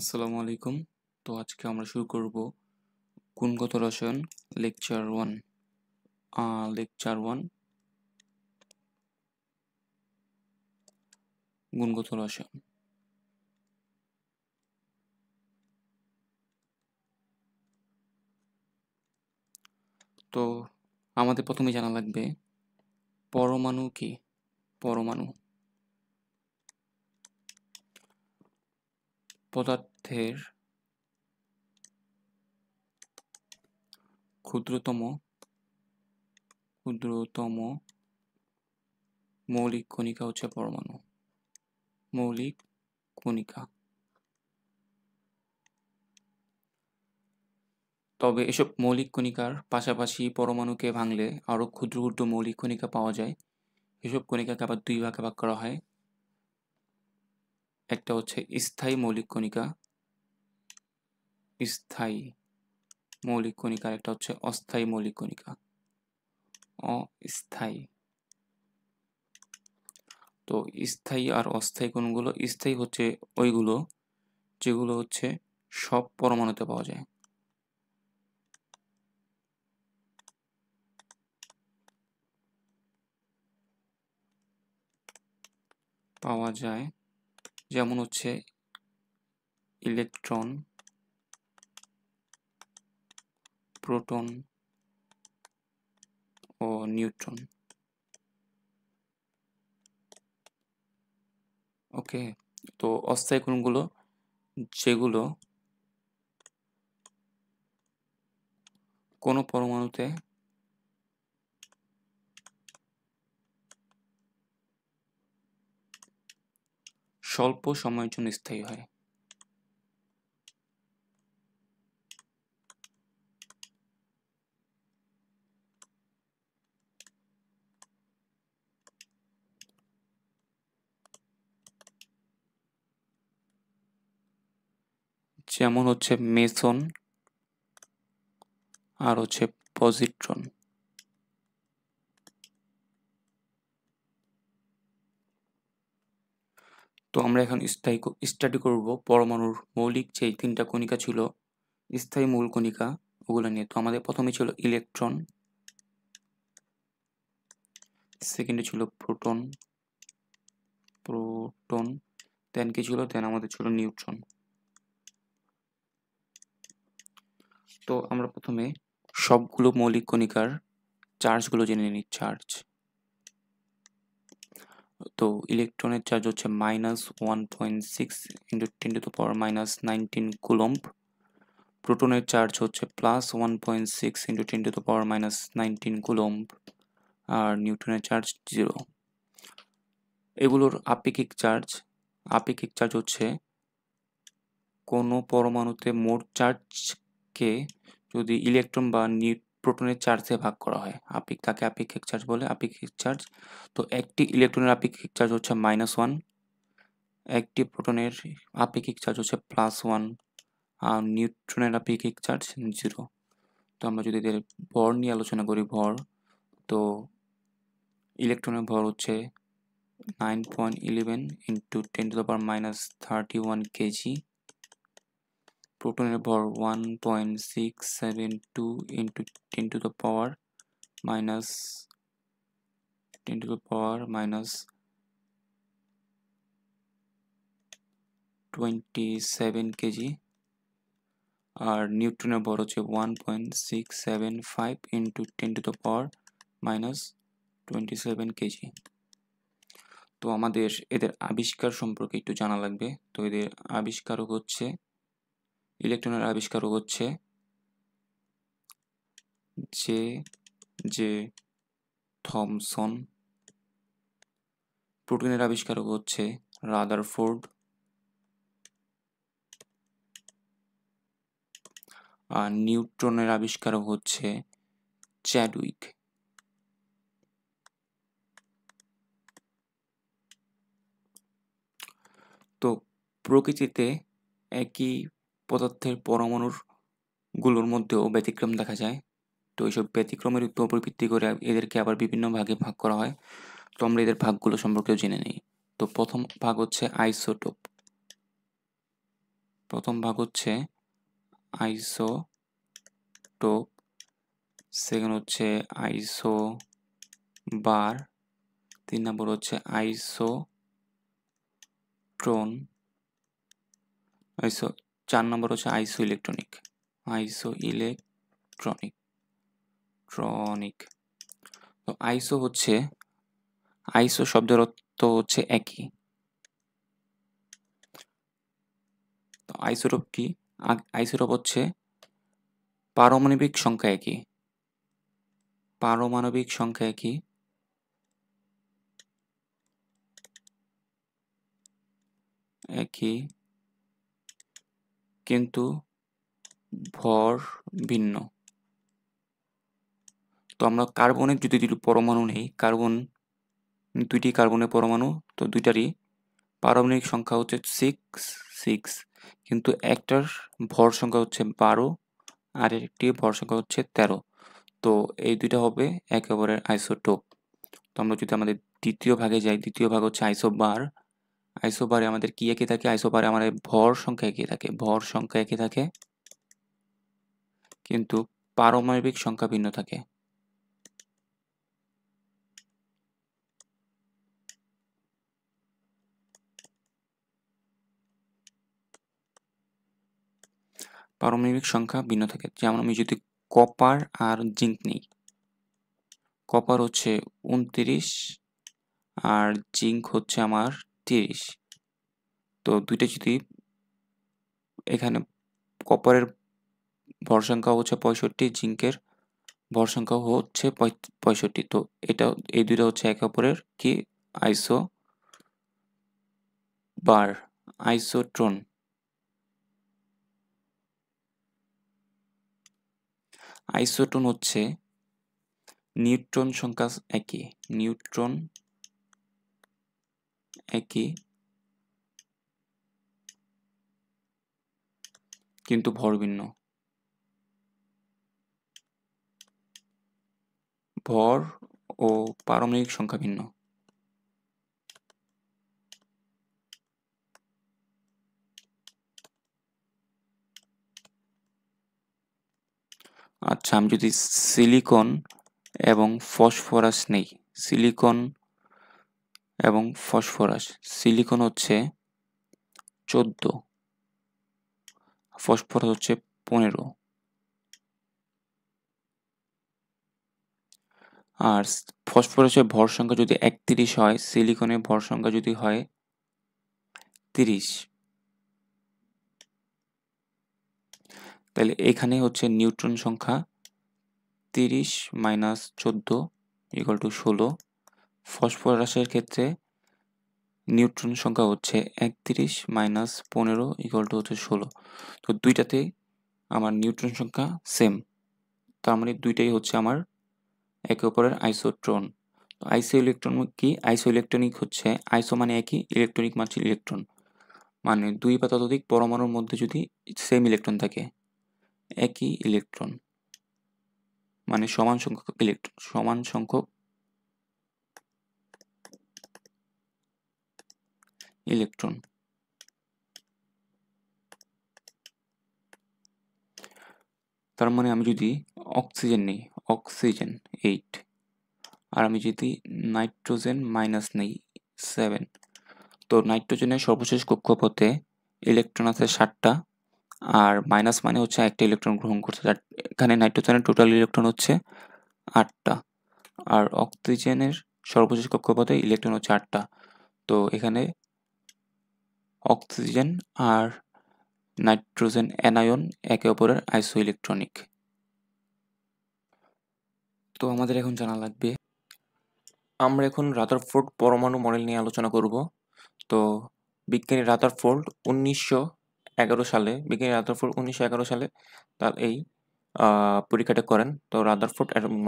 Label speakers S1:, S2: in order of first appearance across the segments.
S1: আসসালামু আলাইকুম। তো আজকে আমরা শুরু করব গুণগত রসায়ন লেকচার 1। লেকচার 1 গুণগত রসায়ন। তো আমাদের প্রথমে জানা লাগবে পরমাণু কি? পরমাণু পদার্থের ক্ষুদ্রতম মৌলিক কণিকা হচ্ছে পরমাণু। মৌলিক কণিকা। তবে এসব মৌলিক কণিকার পাশাপাশি পরমাণুকে ভাঙলে আরও ক্ষুদ্র ক্ষুদ্র মৌলিক কণিকা পাওয়া যায়। এসব কণিকাকে আবার দুই ভাগে ভাগ করা হয়। একটা হচ্ছে স্থায়ী মৌলিক কণিকা, স্থায়ী মৌলিক কণিকা, একটা হচ্ছে অস্থায়ী মৌলিক কণিকা, অস্থায়ী। তো স্থায়ী আর অস্থায়ী কোনগুলো? স্থায়ী হচ্ছে ওইগুলো যেগুলো হচ্ছে সব পরমাণুতে পাওয়া যায়। যেমন হচ্ছে ইলেকট্রন, প্রোটন ও নিউট্রন। ওকে। তো অস্থায়ী কোনগুলো? যেগুলো কোনো পরমাণুতে স্বল্প সময়ের জন্য স্থায়ী হয়। যেমন হচ্ছে মেসন আর হচ্ছে পজিট্রন। তো আমরা এখন স্টাডি করব পরমাণুর মৌলিক যে তিনটা কণিকা ছিল, স্থায়ী মূল কণিকা, ওগুলো নিয়ে। তো আমাদের প্রথমে ছিল ইলেকট্রন, সেকেন্ডে ছিল প্রোটন, দেন কি ছিল? দেন আমাদের ছিল নিউট্রন। তো আমরা প্রথমে সবগুলো মৌলিক কণিকার চার্জগুলো জেনে নিই। চার্জ। তো ইলেকট্রনের চার্জ হচ্ছে -1.6 × 10⁻⁻19 কুলম্ব। প্রোটনের চার্জ হচ্ছে +1.6 × 10⁻⁻19 কুলম্ব। আর নিউট্রনের চার্জ 0। এগুলোর আপেক্ষিক চার্জ হচ্ছে কোনো পরমাণুতে মোট চার্জকে যদি ইলেকট্রন বা প্রোটনের চার্জে ভাগ করা হয়, তাকে আপেক্ষিক চার্জ বলে। আপেক্ষিক চার্জ। তো একটি ইলেকট্রনের আপেক্ষিক চার্জ হচ্ছে -1, একটি প্রোটনের আপেক্ষিক চার্জ হচ্ছে +1, আর নিউট্রনের আপেক্ষিক চার্জ 0। তো আমরা যদি এদের ভর নিয়ে আলোচনা করি, ভর, তো ইলেকট্রনের ভর হচ্ছে 9.11 × 10⁻31 কেজি। প্রোটনের ভর 1.672 × 10⁻27 কেজি। আর নিউট্রনের ভর হচ্ছে 1.675 × 10⁻27 কেজি। তো আমাদের এদের আবিষ্কার সম্পর্কে একটু জানা লাগবে। তো এদের আবিষ্কারক হচ্ছে, ইলেকট্রনের আবিষ্কারক হচ্ছে জে থমসন। প্রোটনের আবিষ্কারক হচ্ছে রাদারফোর্ড। আর নিউট্রনের আবিষ্কারক হচ্ছে চ্যাডউইক। তো প্রকৃতিতে একই পদার্থের পরমাণুর গুলোর মধ্যেও ব্যতিক্রম দেখা যায়। তো এইসব ব্যতিক্রমের উপর ভিত্তি করে এদেরকে আবার বিভিন্ন ভাগে ভাগ করা হয়। তো আমরা এদের ভাগগুলো সম্পর্কেও জেনে নিই। তো প্রথম ভাগ হচ্ছে আইসোটোপ। প্রথম ভাগ হচ্ছে আইসোটোপ, সেকেন্ড হচ্ছে আইসোবার, 3 নম্বর হচ্ছে আইসোট্রন, 4 নম্বর হচ্ছে আইসোইলেকট্রনিক। তো আইসো শব্দের অর্থ হচ্ছে একই। তো আইসোটোপ কি? আইসোটোপ হচ্ছে পারমাণবিক সংখ্যা একই কিন্তু ভর ভিন্ন। তো আমরা কার্বনের যদি দুটি পরমাণু নেই, দুইটি কার্বনের পরমাণু, তো দুইটারই পারমাণবিক সংখ্যা হচ্ছে 6, কিন্তু একটার ভর সংখ্যা হচ্ছে 12 আর একটির ভর সংখ্যা হচ্ছে 13। তো এই দুইটা হবে একেবারে আইসোটোপ। তো আমরা যদি আমাদের দ্বিতীয় ভাগে যাই, দ্বিতীয় ভাগ হচ্ছে আইসোবারে আমাদের কি একই থাকে? আইসোবারে আমাদের ভর সংখ্যা একই থাকে কিন্তু পারমাণবিক সংখ্যা ভিন্ন থাকে। যেমন আমি যদি কপার আর জিঙ্ক নিই, কপার হচ্ছে 29 আর জিঙ্ক হচ্ছে আমার 30। তো দুইটা যদি এখানে কপারের ভর সংখ্যা হচ্ছে 65, জিঙ্কের ভর সংখ্যা হচ্ছে 65। তো এই দুইটা হচ্ছে একে অপরের কি আইসোট্রন। আইসোট্রন হচ্ছে নিউট্রন সংখ্যা একই কিন্তু ভর ভিন্ন। ভর ও পারমাণবিক সংখ্যা ভিন্ন। আচ্ছা, আমি যদি সিলিকন এবং ফসফরাস নেই, সিলিকন হচ্ছে 14, ফসফরাস হচ্ছে 15। আর ফসফরাসের ভর সংখ্যা যদি 31 হয়, সিলিকনের ভর সংখ্যা যদি হয় 30। তাহলে এখানে হচ্ছে নিউট্রন সংখ্যা 30 - 14 = 16। ফসফরাসের ক্ষেত্রে নিউট্রন সংখ্যা হচ্ছে 31 - 15 = 16। তো দুইটাতেই আমার নিউট্রন সংখ্যা সেম, তার মানে দুইটাই হচ্ছে আমার একে অপরের আইসোট্রন। আইসোইলেকট্রনিক হচ্ছে আইসো মানে একই, ইলেকট্রনিক মানে ইলেকট্রন, মানে দুই বা ততোধিক পরমাণুর মধ্যে যদি সেম ইলেকট্রন থাকে, একই ইলেকট্রন মানে সমান সংখ্যক ইলেকট্রন। তার মানে আমি যদি অক্সিজেন নেই, অক্সিজেন 8, আর আমি যদি নাইট্রোজেন মাইনাস নেই 7, তো নাইট্রোজেনের সর্বশেষ কক্ষপথে ইলেকট্রন আছে 7টা, আর মাইনাস মানে হচ্ছে একটা ইলেকট্রন গ্রহণ করছে, এখানে নাইট্রোজেনের টোটাল ইলেকট্রন হচ্ছে 8টা, আর অক্সিজেনের সর্বশেষ কক্ষপথে ইলেকট্রন হচ্ছে 8টা। তো এখানে অক্সিজেন আর নাইট্রোজেন অ্যানায়ন একে অপরের আইসোইলেকট্রনিক। তো আমাদের এখন জানা লাগবে, আমরা এখন রাদারফোর্ড পরমাণু মডেল নিয়ে আলোচনা করব। তো বিজ্ঞানী রাদারফোর্ড 1911 সালে তার এই পরীক্ষাটা করেন। তো রাদারফোর্ড অ্যাটমিক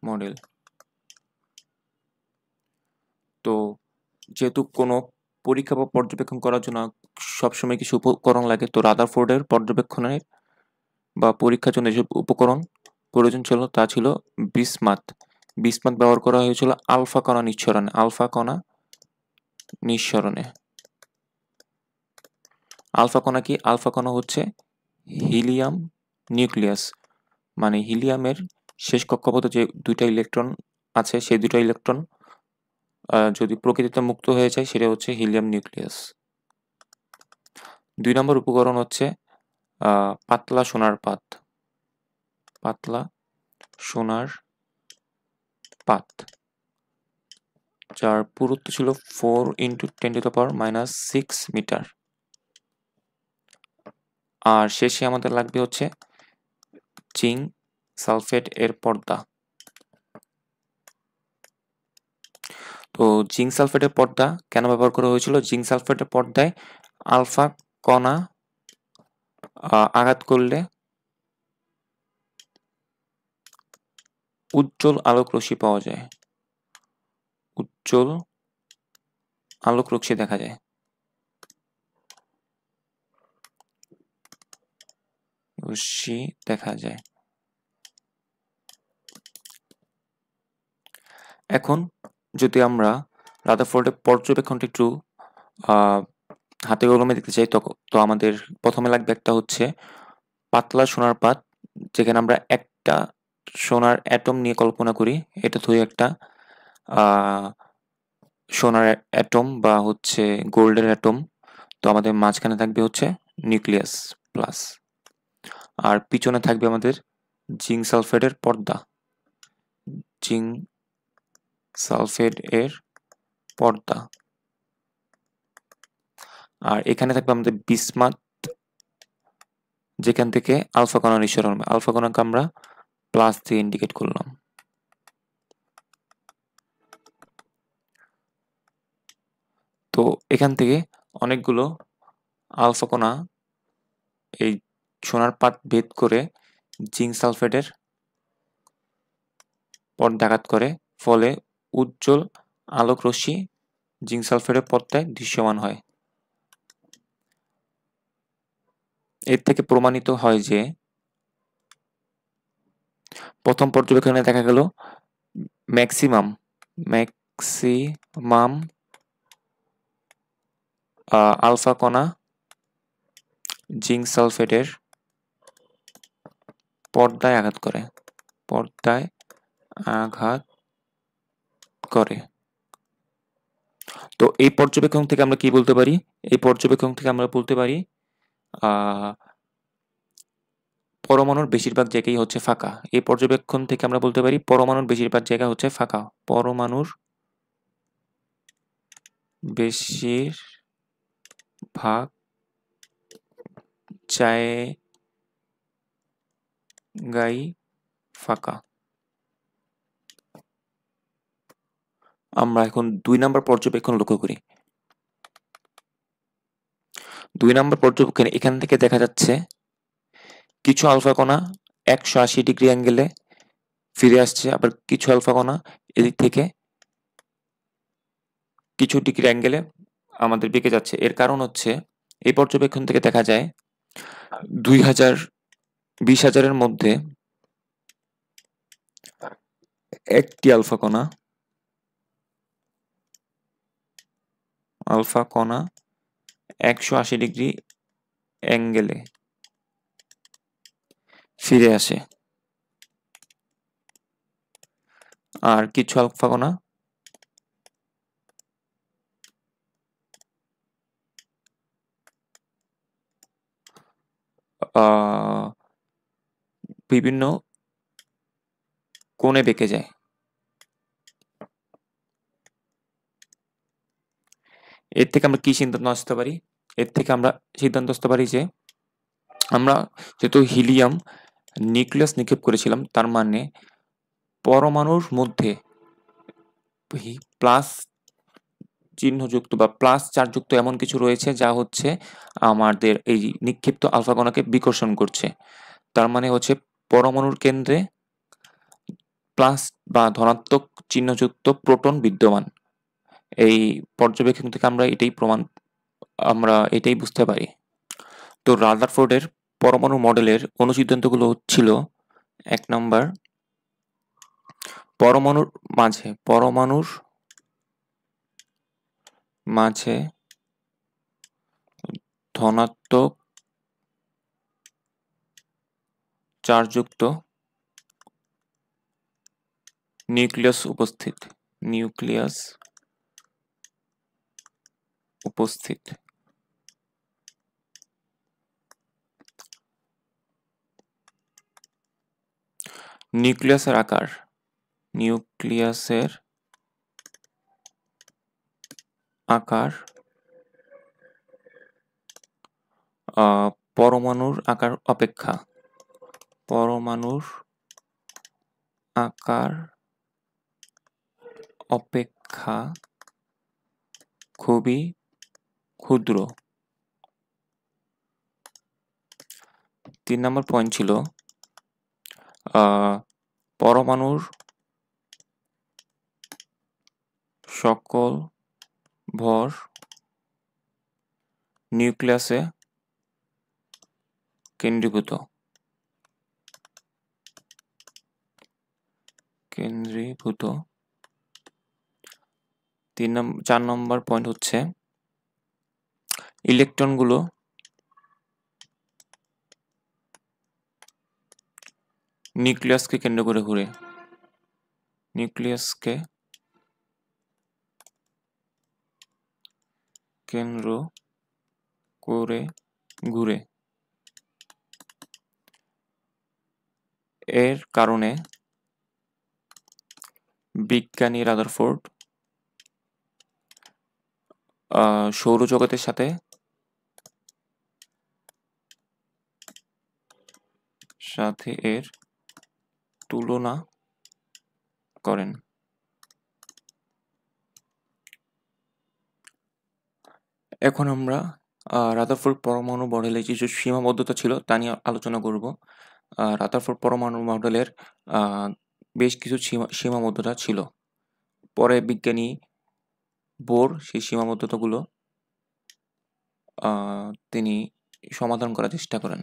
S1: মডেল। তো যেহেতু কোনো পরীক্ষা বা পর্যবেক্ষণ করার জন্য সবসময় কিছু উপকরণ লাগে, তো রাদারফোর্ডের পর্যবেক্ষণের বা পরীক্ষার জন্য এসব উপকরণ
S2: প্রয়োজন ছিল তা ছিল বিসমাথ। বিসমাথ ব্যবহার করা হয়েছিল আলফা কণা নিঃসরণে। আলফা কণা নিঃসরণে। আলফা কণা কি? আলফা কণা হচ্ছে হিলিয়াম নিউক্লিয়াস, মানে হিলিয়ামের শেষ কক্ষপথে যে দুইটা ইলেকট্রন আছে সেই দুইটা ইলেকট্রন যদি প্রকৃতিতে মুক্ত হয়ে যায় সেটা হচ্ছে হিলিয়াম নিউক্লিয়াস। 2 নম্বর উপকরণ হচ্ছে পাতলা সোনার পাত। পাতলা সোনার পাত, যার পুরুত্ব ছিল 4 × 10⁻⁻6 মিটার। আর শেষে আমাদের লাগবে হচ্ছে জিঙ্ক সালফেট এর পর্দা। তো জিঙ্ক সালফেটের পর্দা কেন ব্যবহার করা হয়েছিল? জিঙ্ক সালফেটের পর্দায় আলফা কণা আঘাত করলে উজ্জ্বল আলোক রশ্মি পাওয়া যায়। উজ্জ্বল আলোক রশ্মি দেখা যায়। রশ্মি দেখা যায়। এখন যদি আমরা রাদারফোর্ডের পর্যবেক্ষণটা একটু হাতে কলমে দেখতে চাই, তো আমাদের প্রথমে লাগবে একটা হচ্ছে পাতলা সোনার পাত, যেখানে আমরা একটা সোনার অ্যাটম নিয়ে কল্পনা করি। এটা তো একটা সোনার অ্যাটম বা হচ্ছে গোল্ডের অ্যাটম। তো আমাদের মাঝখানে থাকবে হচ্ছে নিউক্লিয়াস প্লাস, আর পিছনে থাকবে আমাদের জিঙ্ক সালফেটের পর্দা। জিঙ্ক সালফেট এর পর্দা। আর এখানে থাকবে আমাদের বিসমাথ, যেখান থেকে আলফা কণা নিঃসরণ হবে। আলফা কণাকে আমরা প্লাস দিয়ে ইন্ডিকেট করলাম। তো এখান থেকে অনেকগুলো আলফা কণা এই সোনার পাত ভেদ করে জিঙ্ক সালফেটের পর্দাঘাত করে, ফলে উজ্জ্বল আলোক রশ্মি জিঙ্ক সালফেটের পর্দায় দৃশ্যমান হয়। এর থেকে প্রমাণিত হয় যে প্রথম পর্যবেক্ষণে দেখা গেল ম্যাক্সিমাম আলফা কণা জিঙ্ক সালফেটের পর্দায় আঘাত করে। পর্দায় আঘাত করে। তো এই পর্যবেক্ষণ থেকে আমরা কি বলতে পারি? এই পর্যবেক্ষণ থেকে আমরা বলতে পারি পরমাণুর বেশিরভাগ জায়গায় হচ্ছে ফাঁকা। এই পর্যবেক্ষণ থেকে আমরা বলতে পারি পরমাণুর বেশিরভাগ জায়গা হচ্ছে ফাঁকা। পরমাণুর বেশিরভাগ জায়গায় ফাঁকা। আমরা এখন 2 নম্বর পর্যবেক্ষণ লক্ষ্য করি। 2 নম্বর পর্যবেক্ষণে এখান থেকে দেখা যাচ্ছে কিছু আলফা কণা 180 ডিগ্রি অ্যাঙ্গেলে ফিরে আসছে, আবার কিছু আলফা কণা এদিক থেকে কিছু ডিগ্রি অ্যাঙ্গেলে আমাদের বেঁকে যাচ্ছে। এর কারণ হচ্ছে এই পর্যবেক্ষণ থেকে দেখা যায় 20,000-20,000-এর মধ্যে একটি আলফা কণা 180 ডিগ্রি অ্যাঙ্গেলে ফিরে আসে, আর কিছু আলফা কণা বিভিন্ন কোণে বেঁকে যায়। এর থেকে আমরা কি সিদ্ধান্ত আসতে পারি? এর থেকে আমরা সিদ্ধান্ত আসতে পারি যে আমরা যেহেতু হিলিয়াম নিউক্লিয়াস নিক্ষেপ করেছিলাম, তার মানে পরমাণুর মধ্যে প্লাস চিহ্নযুক্ত বা প্লাস চার্জযুক্ত এমন কিছু রয়েছে যা হচ্ছে আমাদের এই নিক্ষিপ্ত আলফা কণাকে বিকর্ষণ করছে। তার মানে হচ্ছে পরমাণুর কেন্দ্রে প্লাস বা ধনাত্মক চিহ্নযুক্ত প্রোটন বিদ্যমান। এই পর্যবেক্ষণ থেকে আমরা এটাই বুঝতে পারি। তো রাদারফোর্ডের পরমাণু মডেলের অনুসিদ্ধান্তগুলো ছিল 1 নাম্বার, পরমাণুর মাঝে ধনাত্মক চার্জযুক্ত নিউক্লিয়াস উপস্থিত। নিউক্লিয়াসের আকার পরমাণুর আকার অপেক্ষা খুবই ক্ষুদ্র। 3 নম্বর পয়েন্ট ছিল পরমাণুর সকল ভর নিউক্লিয়াসে কেন্দ্রীভূত। 4 নম্বর পয়েন্ট হচ্ছে ইলেকট্রনগুলো নিউক্লিয়াসকে কেন্দ্র করে ঘুরে। এর কারণে বিজ্ঞানী রাদারফোর্ড সৌরজগতের সাথে এর তুলনা করেন। এখন আমরা রাদারফোর্ড পরমাণু মডেলের যে সীমাবদ্ধতা ছিল তা নিয়ে আলোচনা করব। রাদারফোর্ড পরমাণু মডেলের বেশ কিছু সীমাবদ্ধতা ছিল। পরে বিজ্ঞানী বোর সেই সীমাবদ্ধতাগুলো তিনি সমাধান করার চেষ্টা করেন।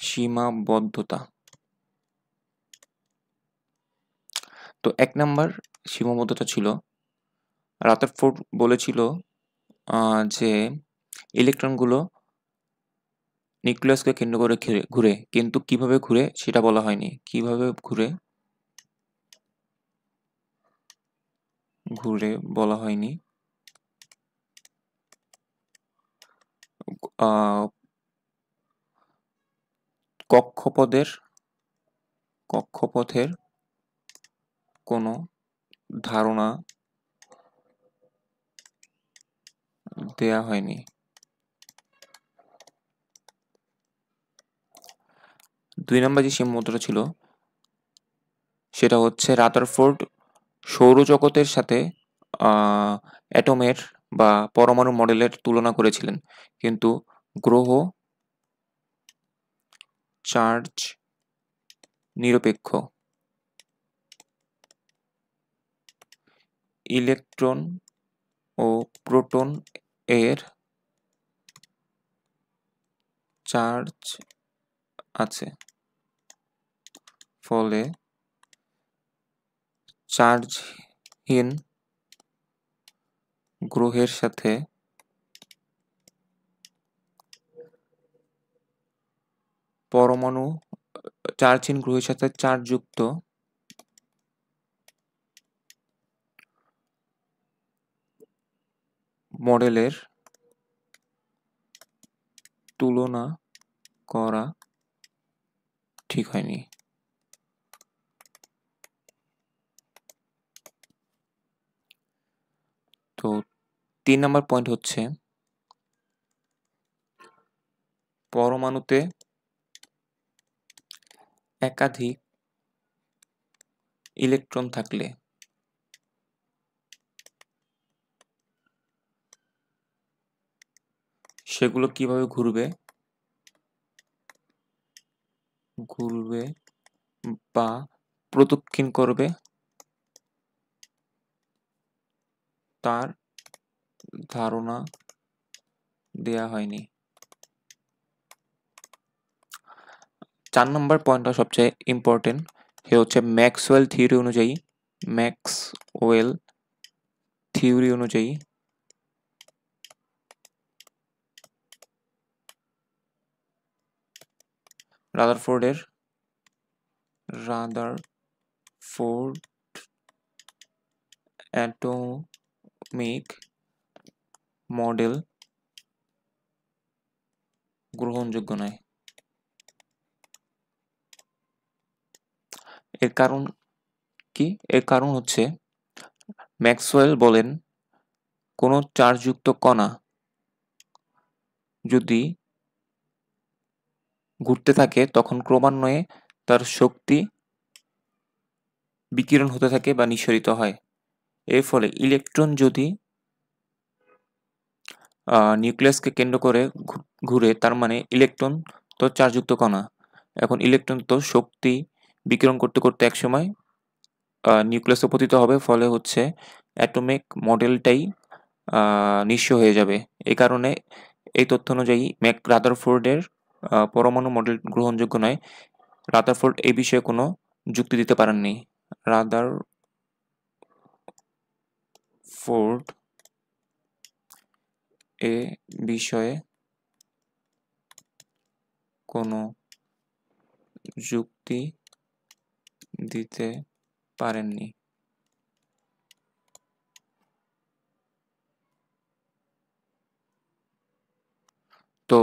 S2: সীমাবদ্ধতা। তো 1 নাম্বার সীমাবদ্ধতা ছিল রাদারফোর্ড বলেছিল যে ইলেকট্রনগুলো নিউক্লিয়াসকে কেন্দ্র করে ঘুরে, কিন্তু কিভাবে ঘুরে সেটা বলা হয়নি। কক্ষপথের কোনো ধারণা দেয়া হয়নি। 2 নম্বর যে সীমাবদ্ধতা ছিল সেটা হচ্ছে রাদারফোর্ড সৌরজগতের সাথে অ্যাটমের বা পরমাণু মডেলের তুলনা করেছিলেন, কিন্তু গ্রহ চার্জ নিরপেক্ষ। ইলেকট্রন ও প্রোটন এর চার্জ আছে, ফলে চার্জহীন গ্রহের সাথে চার্জযুক্ত মডেলের তুলনা করা ঠিক হয়নি। তো 3 নম্বর পয়েন্ট হচ্ছে পরমাণুতে একাধিক ইলেকট্রন থাকলে সেগুলো কিভাবে ঘুরবে বা প্রদক্ষিণ করবে তার ধারণা দেয়া হয়নি। 4 নম্বর পয়েন্টটা সবচেয়ে ইম্পর্টেন্ট, সে হচ্ছে ম্যাক্সওয়েল থিওরি অনুযায়ী রাদারফোর্ড অ্যাটমিক মডেল গ্রহণযোগ্য নয়। এর কারণ কি? এর কারণ হচ্ছে ম্যাক্সওয়েল বলেন কোনো চার্জযুক্ত কণা যদি ঘুরতে থাকে তখন ক্রমান্বয়ে তার শক্তি বিকিরণ হতে থাকে বা নিঃসরিত হয়। এর ফলে ইলেকট্রন যদি নিউক্লিয়াসকে কেন্দ্র করে ঘুরে, তার মানে ইলেকট্রন তো চার্জযুক্ত কণা। এখন ইলেকট্রন তো শক্তি বিকিরণ করতে করতে একসময় নিউক্লিয়াসে পতিত হবে, ফলে হচ্ছে অ্যাটমিক মডেলটাই নিঃস্ব হয়ে যাবে। এই কারণে এই তথ্য অনুযায়ী রাদারফোর্ডের পরমাণু মডেল গ্রহণযোগ্য নয়। রাদারফোর্ড এই বিষয়ে কোনো যুক্তি দিতে পারেননি। রাদারফোর্ড এ বিষয়ে কোনো যুক্তি দিতে পারেননি। তো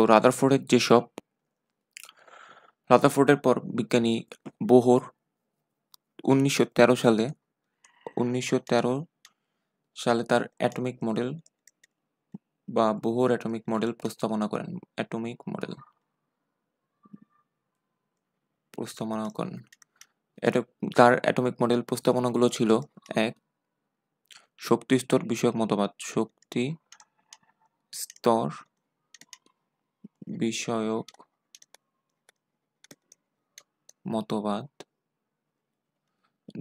S2: রাদারফোর্ডের পর বিজ্ঞানী বোহর 1913 সালে তার অ্যাটমিক মডেল বা বোহর অ্যাটমিক মডেল প্রস্তাবনা করেন। তার অ্যাটমিক মডেল প্রস্তাবনাগুলো ছিল: 1. শক্তি স্তর বিষয়ক মতবাদ।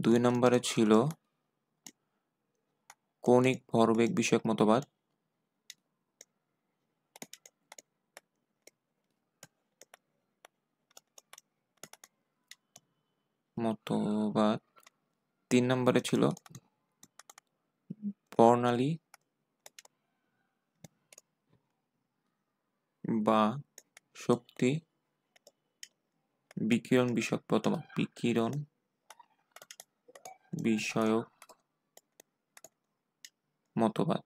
S2: 2 নম্বরে ছিল কৌণিক ভরবেগ বিষয়ক মতবাদ। 3 নম্বরে ছিল বর্ণালী বা শক্তি বিকিরণ বিষয়ক মতবাদ।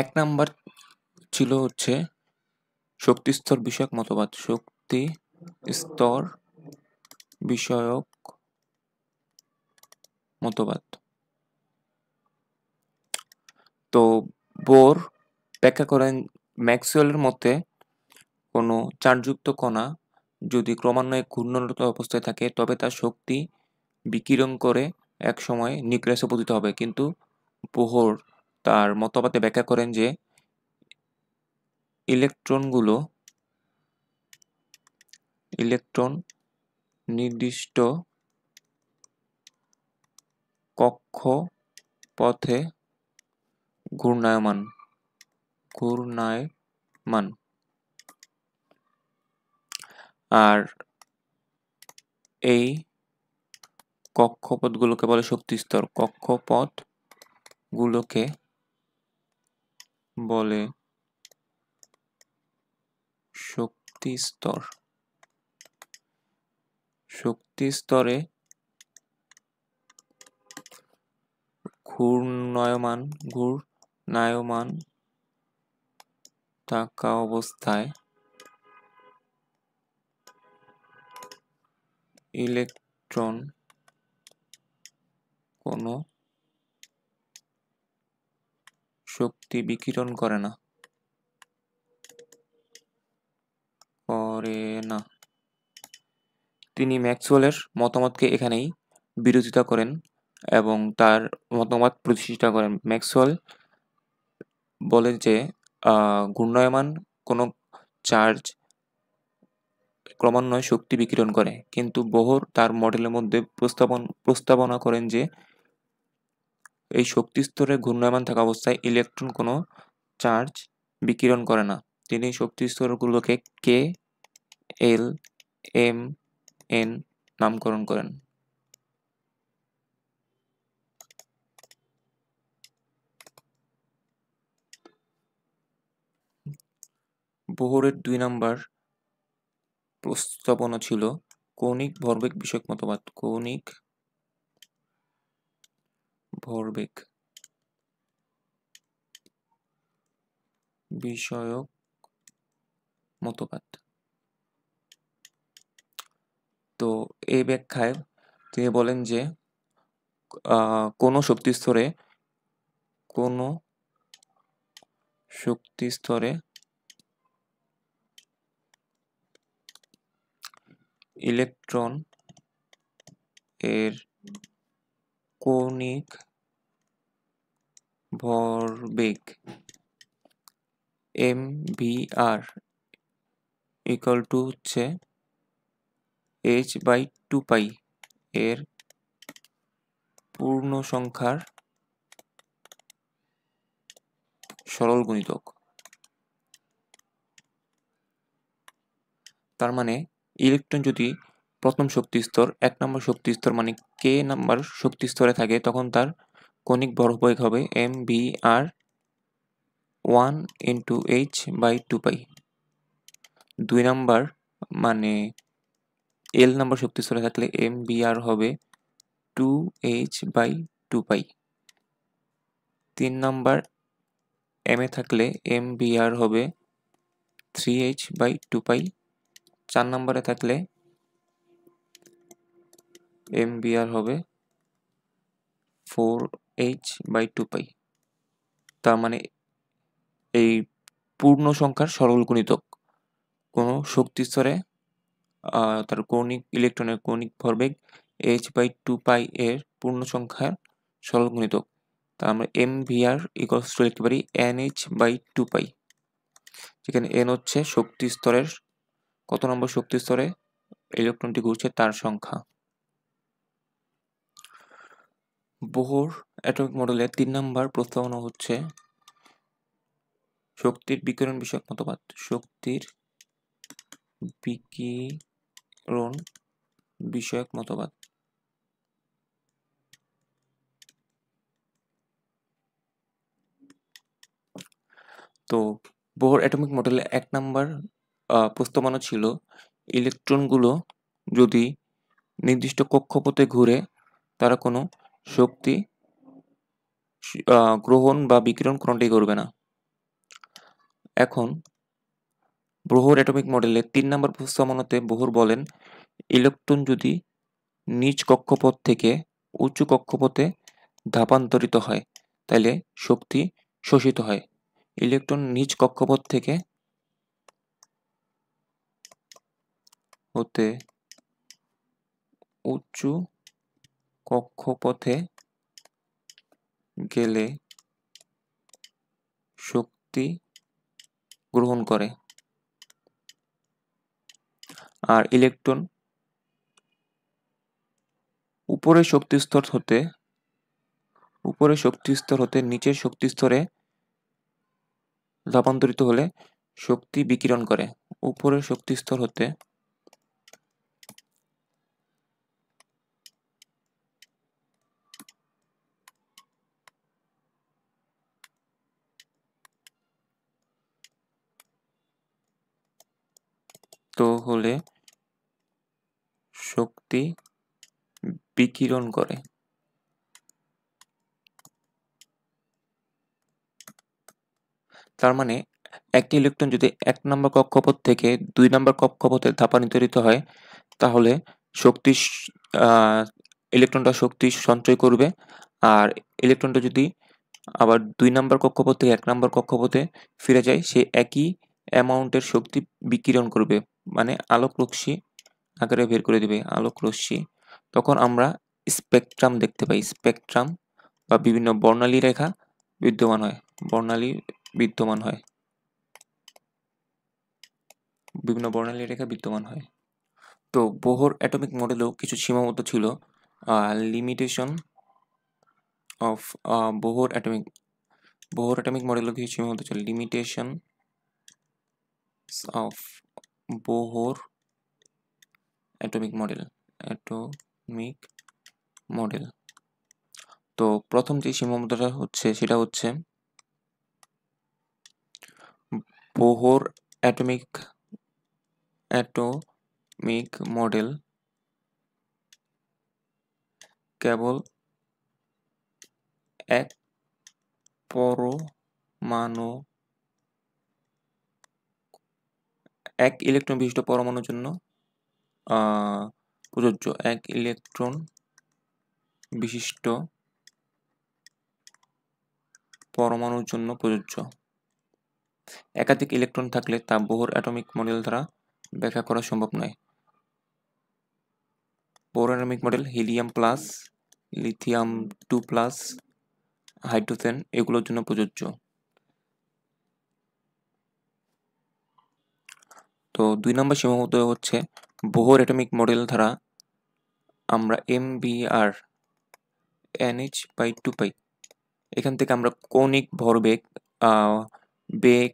S2: 1 নম্বর ছিল হচ্ছে শক্তি স্তর বিষয়ক মতবাদ। তো বোর ব্যাখ্যা করেন ম্যাক্সওয়েলের মতে কোনো চার্জযুক্ত কণা যদি ক্রমান্বয়ে ঘূর্ণনরত অবস্থায় থাকে তবে তার শক্তি বিকিরণ করে একসময় নিউক্লিয়াসে পতিত হবে। কিন্তু বোহর তার মতবাদে ব্যাখ্যা করেন যে ইলেকট্রন নির্দিষ্ট কক্ষপথে ঘূর্ণায়মান। আর এই কক্ষপথগুলোকে বলে শক্তি স্তর। শক্তি স্তরে ঘূর্ণায়মান থাকা অবস্থায় ইলেকট্রন কোনো শক্তি বিকিরণ করে না। তিনি ম্যাক্সওয়েলের মতামতকে এখানেই বিরোধিতা করেন এবং তার মতামত প্রতিষ্ঠা করেন। ম্যাক্সওয়েল বলে যে ঘূর্ণায়মান কোনো চার্জ ক্রমান্বয়ে শক্তি বিকিরণ করে, কিন্তু বোহর তার মডেলের মধ্যে প্রস্তাবনা করেন যে এই শক্তি স্তরে ঘূর্ণায়মান থাকা অবস্থায় ইলেকট্রন কোনো চার্জ বিকিরণ করে না। তিনি শক্তি স্তরগুলোকে কে, এল, এম, এন নামকরণ করেন। বোহরের 2 নাম্বার প্রস্তাবনা ছিল কৌণিক ভরবেগ বিষয়ক মতবাদ। কৌণিক ভরবেগ বিষয়ক মতবাদ। তো এই ব্যাখ্যায় তিনি বলেন যে কোনো শক্তি স্তরে ইলেকট্রন এর কৌণিক ভরবেগ mvr ইকুয়াল টু হচ্ছে h/2π এর পূর্ণ সংখ্যার সরল গুণিতক। তার মানে ইলেকট্রন যদি প্রথম শক্তি স্তর 1 নম্বর শক্তি স্তর মানে কে নাম্বার শক্তি স্তরে থাকে তখন তার কৌণিক ভরবেগ হবে mvr 1 into h/2π। 2 নাম্বার মানে এল নাম্বার শক্তি স্তরে থাকলে mvr হবে 2h/2π। 3 নাম্বার এম এ থাকলে mvr হবে 3h/2π। 4 নম্বরে থাকলে mvr হবে 4h/2π। তার মানে এই পূর্ণ সংখ্যার সরল গুণিতক কোনো শক্তি স্তরে তার ইলেকট্রনের কৌণিক ভরবেগ h/2π এর পূর্ণ সংখ্যার সরল গুণিতক। তা আমরা mvr ইকুয়ালস টু লিখতে পারি nh/2π, যেখানে n হচ্ছে শক্তি স্তরের কত নম্বর শক্তি স্তরে ইলেকট্রনটি ঘুরছে তার সংখ্যা। বোহর অ্যাটমিক মডেলের 3 নম্বর প্রস্তাবনা হচ্ছে শক্তির বিকিরণ বিষয়ক মতবাদ। শক্তির বিকিরণ বিষয়ক মতবাদ। তো বোহর অ্যাটমিক মডেলে 1 নম্বর প্রস্তাবনা ছিল ইলেকট্রনগুলো যদি নির্দিষ্ট কক্ষপথে ঘুরে তারা কোনো শক্তি গ্রহণ বা বিকিরণ কোনোটাই করবে না। এখন বোহর অ্যাটমিক মডেলের 3 নম্বর প্রস্তাবনাতে বোহর বলেন ইলেকট্রন যদি নিচ কক্ষপথ থেকে উঁচু কক্ষপথে ধাপান্তরিত হয় তাহলে শক্তি শোষিত হয়। ইলেকট্রন নিচ কক্ষপথ থেকে হতে উঁচু কক্ষপথে গেলে শক্তি গ্রহণ করে, আর ইলেকট্রন উপরের শক্তি স্তর হতে নিচের শক্তি স্তরে ধাপান্তরিত হলে শক্তি বিকিরণ করে। উপরের শক্তি স্তর হতে হলে শক্তি বিকিরণ করে। তার মানে একটি ইলেকট্রন যদি 1 নম্বর কক্ষপথ থেকে 2 নম্বর কক্ষপথে ধাপান্তরিত হয় তাহলে ইলেকট্রনটা শক্তি সঞ্চয় করবে, আর ইলেকট্রনটা যদি আবার 2 নম্বর কক্ষপথ থেকে 1 নম্বর কক্ষপথে ফিরে যায় সে একই অ্যামাউন্টের শক্তি বিকিরণ করবে, মানে আলোক রশ্মি আকারে বের করে দিবে আলোক রশ্মি। তখন আমরা স্পেকট্রাম দেখতে পাই। স্পেকট্রাম বা বিভিন্ন বর্ণালী রেখা বিদ্যমান হয়। বিভিন্ন বর্ণালী রেখা বিদ্যমান হয়। তো বোহর অ্যাটমিক মডেলেও কিছু সীমাবদ্ধ ছিল। লিমিটেশন অফ বোহর অ্যাটমিক মডেলেও কিছু সীমাবদ্ধ ছিল। Limitation of Bohr atomic model. তো প্রথম যে সীমাবদ্ধতা হচ্ছে সেটা হচ্ছে বোহর অ্যাটমিক মডেল কেবল এক ইলেকট্রন বিশিষ্ট পরমাণুর জন্য প্রযোজ্য। এক ইলেকট্রন বিশিষ্ট পরমাণুর জন্য প্রযোজ্য। একাধিক ইলেকট্রন থাকলে তা বোহর অ্যাটমিক মডেল দ্বারা ব্যাখ্যা করা সম্ভব নয়। Bohr atomic model helium plus, lithium 2 plus, hydrogen এগুলোর জন্য প্রযোজ্য। তো 2 নম্বর সীমাবদ্ধতা হচ্ছে বোহর অ্যাটমিক মডেল দ্বারা আমরা MBR NH/2 পাই। এখান থেকে আমরা কৌণিক ভরবেগ, বেগ,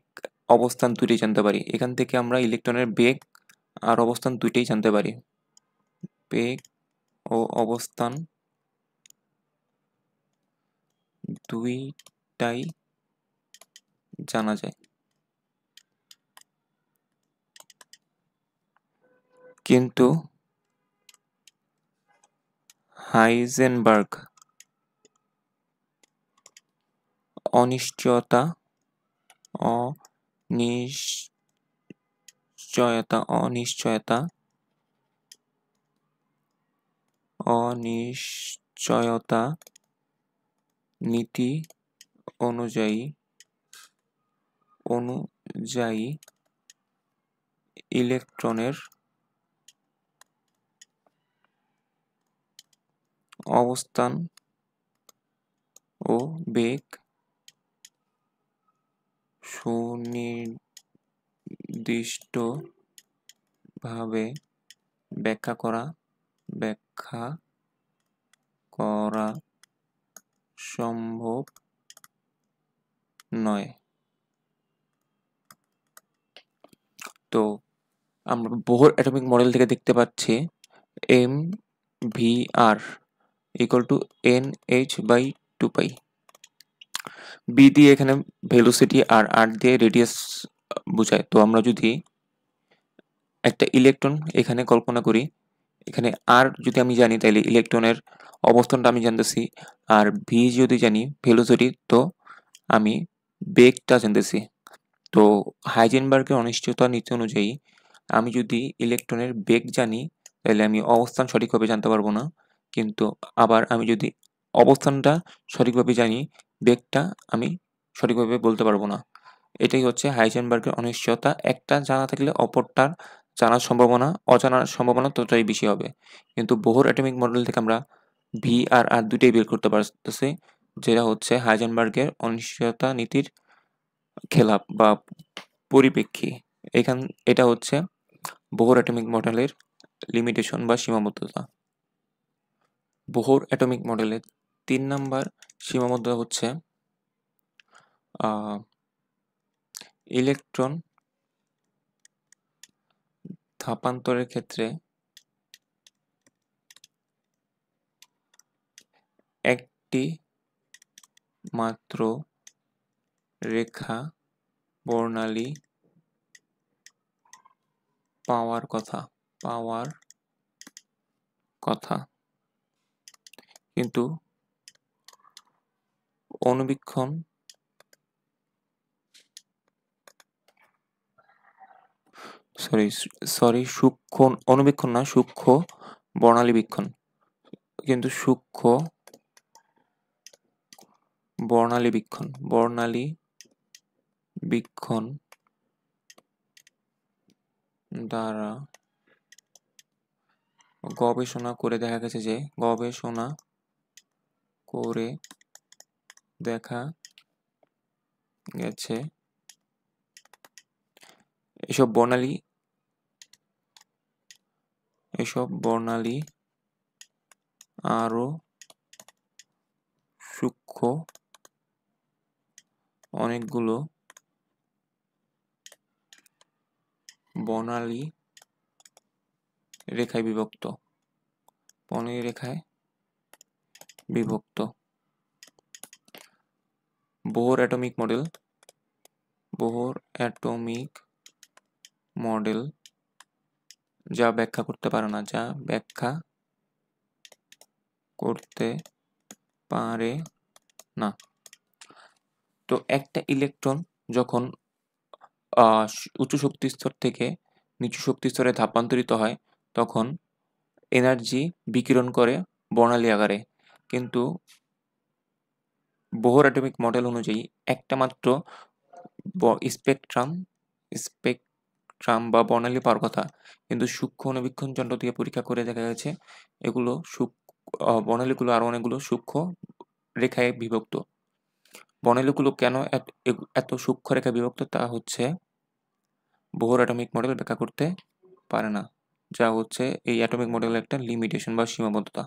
S2: অবস্থান দুইটাই জানতে পারি। এখান থেকে আমরা ইলেকট্রনের বেগ আর অবস্থান দুইটাই জানতে পারি। বেগ ও অবস্থান দুইটাই জানা যায়। কিন্তু হাইজেনবার্গ অনিশ্চয়তা নীতি অনুযায়ী ইলেকট্রনের অবস্থান ও বেগ সুনির্দিষ্টভাবে ব্যাখ্যা করা সম্ভব নয়। তো আমরা বোহর অ্যাটমিক মডেল থেকে দেখতে পাচ্ছি MVR = NH/2 পাই। B দিয়ে এখানে ভেলোসিটি আর R দিয়ে রেডিয়াস বোঝায়। তো আমরা যদি একটা ইলেকট্রন এখানে কল্পনা করি, এখানে R যদি আমি জানি তাহলে ইলেকট্রনের অবস্থানটা আমি জানতেছি, আর V যদি জানি ভেলোসিটি, তো আমি বেগটা জানতেছি। তো হাইজেনবার্গের অনিশ্চয়তা নীতি অনুযায়ী আমি যদি ইলেকট্রনের বেগ জানি তাহলে আমি অবস্থান সঠিকভাবে জানতে পারবো না, কিন্তু আবার আমি যদি অবস্থানটা সঠিকভাবে জানি বেগটা আমি সঠিকভাবে বলতে পারবো না। এটাই হচ্ছে হাইজেনবার্গের অনিশ্চয়তা। একটা জানা থাকলে অপরটার অজানার সম্ভাবনা ততটাই বেশি হবে। কিন্তু বোহর অ্যাটমিক মডেল থেকে আমরা ভি আর আর দুইটাই বের করতে পারতেছি, যেটা হচ্ছে হাইজেনবার্গের অনিশ্চয়তা নীতির খেলাপ বা পরিপ্রেক্ষী। এটা হচ্ছে বোহর অ্যাটমিক মডেলের লিমিটেশন বা সীমাবদ্ধতা। বোহর অ্যাটমিক মডেলের 3 নাম্বার সীমাবদ্ধতা হচ্ছে ইলেকট্রন স্থানান্তরের ক্ষেত্রে একটি মাত্র রেখা বর্ণালী পাওয়ার কথা। কিন্তু অণুবীক্ষণ সূক্ষ্ম অণুবীক্ষণ না, সূক্ষ্ম বর্ণালী বীক্ষণ। কিন্তু সূক্ষ্ম বর্ণালী বীক্ষণ দ্বারা গবেষণা করে দেখা গেছে এসব বর্ণালী আরো সূক্ষ্ম অনেকগুলো বর্ণালী রেখায় বিভক্ত। বর্ণালী রেখায় বিভক্ত। Bohr atomic model, Bohr atomic model যা ব্যাখ্যা করতে পারে না, যা ব্যাখ্যা করতে পারে না। তো একটা ইলেকট্রন যখন উচ্চ শক্তি স্তর থেকে নিচু শক্তি স্তরে ধাপান্তরিত হয় তখন এনার্জি বিকিরণ করে বর্ণালী আকারে, কিন্তু বোহর অ্যাটমিক মডেল অনুযায়ী একটা মাত্র স্পেকট্রাম বা বর্ণালী পাওয়ার কথা, কিন্তু সূক্ষ্ম অণুবীক্ষণ যন্ত্র দিয়ে পরীক্ষা করে দেখা গেছে এগুলো বর্ণালীগুলো আরো অনেকগুলো সূক্ষ্ম রেখায় বিভক্ত। বর্ণালীগুলো কেন এত সূক্ষ্ম রেখায় বিভক্ত তা হচ্ছে বোহর অ্যাটমিক মডেল ব্যাখ্যা করতে পারে না, যা হচ্ছে এই অ্যাটমিক মডেলের একটা লিমিটেশন বা সীমাবদ্ধতা।